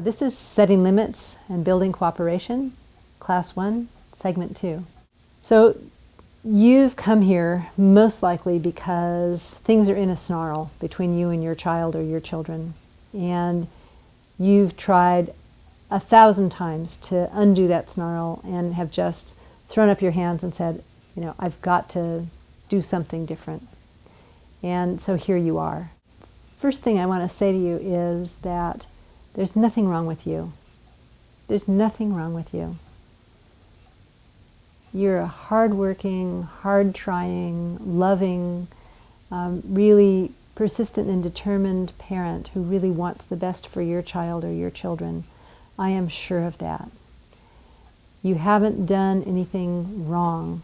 This is Setting Limits and Building Cooperation, Class 1, Segment 2. So you've come here most likely because things are in a snarl between you and your child or your children. And you've tried 1,000 times to undo that snarl and have just thrown up your hands and said, I've got to do something different. And so here you are. First thing I want to say to you is that there's nothing wrong with you. There's nothing wrong with you. You're a hard-working, hard-trying, loving, really persistent and determined parent who really wants the best for your child or your children. I am sure of that. You haven't done anything wrong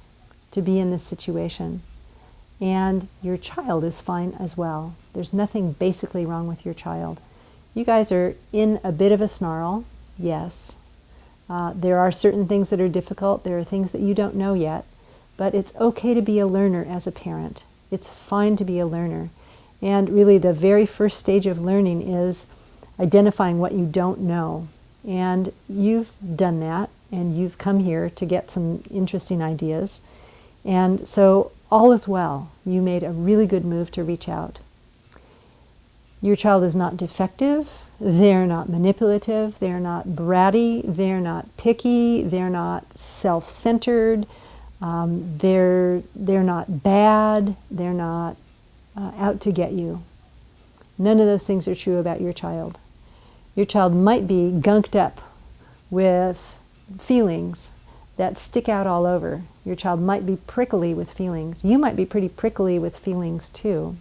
to be in this situation. And your child is fine as well. There's nothing basically wrong with your child. You guys are in a bit of a snarl, yes. There are certain things that are difficult. There are things that you don't know yet. But it's okay to be a learner as a parent. It's fine to be a learner. And really the very first stage of learning is identifying what you don't know. And you've done that, and you've come here to get some interesting ideas. And so all is well. You made a really good move to reach out. Your child is not defective. They're not manipulative. They're not bratty. They're not picky. They're not self-centered. They're not bad. They're not out to get you. None of those things are true about your child. Your child might be gunked up with feelings that stick out all over. Your child might be prickly with feelings. You might be pretty prickly with feelings too.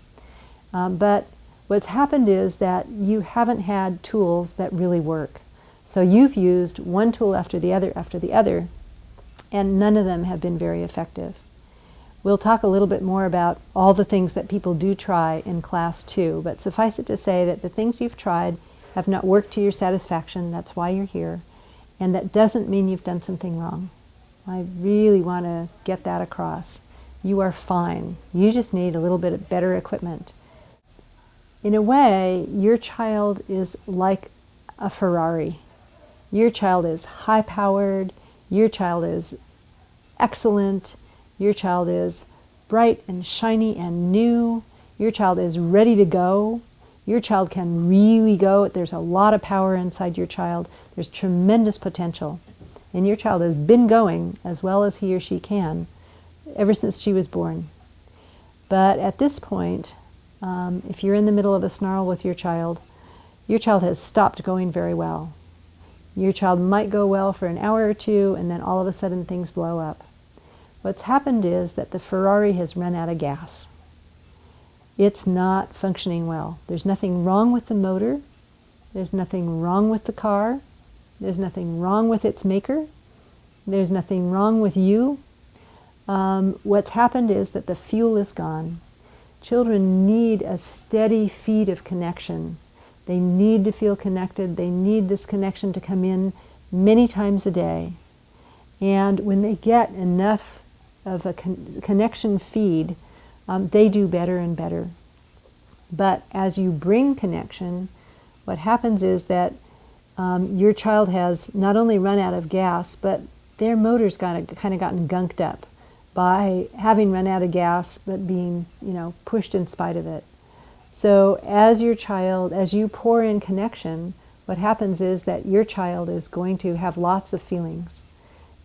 But what's happened is that you haven't had tools that really work. So you've used one tool after the other, and none of them have been very effective. We'll talk a little bit more about all the things that people do try in Class 2, but suffice it to say that the things you've tried have not worked to your satisfaction. That's why you're here. And that doesn't mean you've done something wrong. I really want to get that across. You are fine. You just need a little bit better equipment. In a way, your child is like a Ferrari. Your child is high-powered. Your child is excellent. Your child is bright and shiny and new. Your child is ready to go. Your child can really go. There's a lot of power inside your child. There's tremendous potential. And your child has been going as well as he or she can ever since she was born. But at this point, if you're in the middle of a snarl with your child has stopped going very well. Your child might go well for an hour or two, and then all of a sudden things blow up. What's happened is that the Ferrari has run out of gas. It's not functioning well. There's nothing wrong with the motor. There's nothing wrong with the car. There's nothing wrong with its maker. There's nothing wrong with you. What's happened is that the fuel is gone. Children need a steady feed of connection. They need to feel connected. They need this connection to come in many times a day. And when they get enough of a connection feed, they do better and better. But as you bring connection, what happens is that your child has not only run out of gas, but their motor's kind of gotten gunked up by having run out of gas, but being, pushed in spite of it. So as you pour in connection, what happens is that your child is going to have lots of feelings.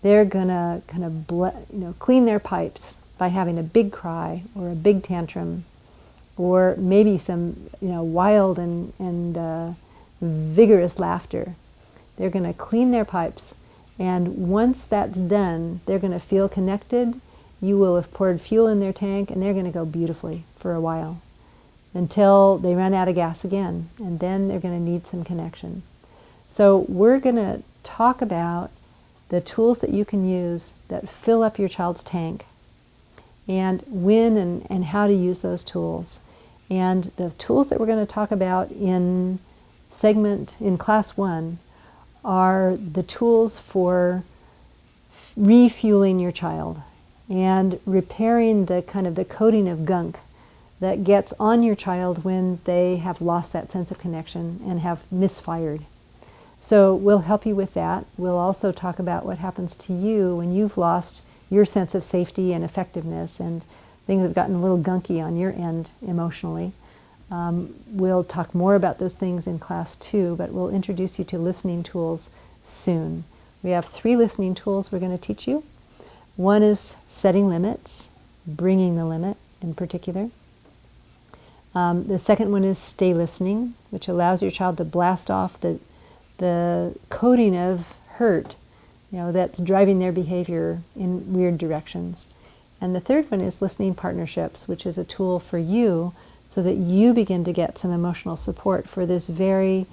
They're going to kind of clean their pipes by having a big cry or a big tantrum, or maybe some wild and vigorous laughter. They're going to clean their pipes, and once that's done, they're going to feel connected. You will have poured fuel in their tank, and they're going to go beautifully for a while until they run out of gas again, and then they're going to need some connection. So we're going to talk about the tools that you can use that fill up your child's tank, and when and how to use those tools. And the tools that we're going to talk about in Class 1 are the tools for refueling your child and repairing the kind of the coating of gunk that gets on your child when they have lost that sense of connection and have misfired. So we'll help you with that. We'll also talk about what happens to you when you've lost your sense of safety and effectiveness and things have gotten a little gunky on your end emotionally. We'll talk more about those things in class 2, but we'll introduce you to listening tools soon. We have 3 listening tools we're going to teach you. One is setting limits, bringing the limit in particular. The second one is stay listening, which allows your child to blast off the coding of hurt, that's driving their behavior in weird directions. And the third one is listening partnerships, which is a tool for you so that you begin to get some emotional support for this very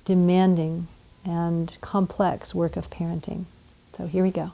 demanding and complex work of parenting. So here we go.